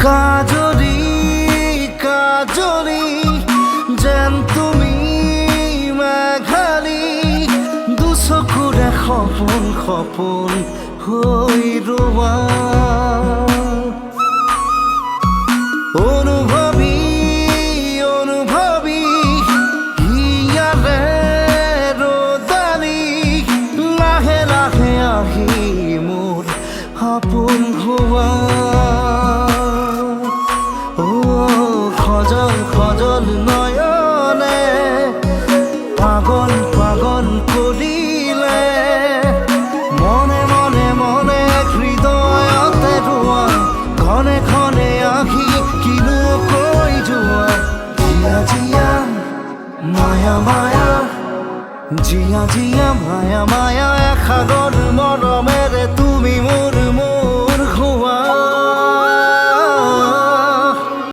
কাজরি কাজরি যেন তুমি মেঘালী দুচকুৰে সপোন সপোন হৈ ৰোৱা অনুভৱী অনুভৱী হিয়াৰে ৰদালি লাহে লাহে আহি মোৰ সপোন হোৱা খজল খজল নয়নে পাগল পাগল কৰিলে মনে মনে মনে হৃদয়তে ৰোৱা ঘনে ঘনে আহি কিনো কৈ যোৱা জিয়া জিয়া মায়া মায়া জিয়া জিয়া মায়া মায়া এসাগৰ মৰমে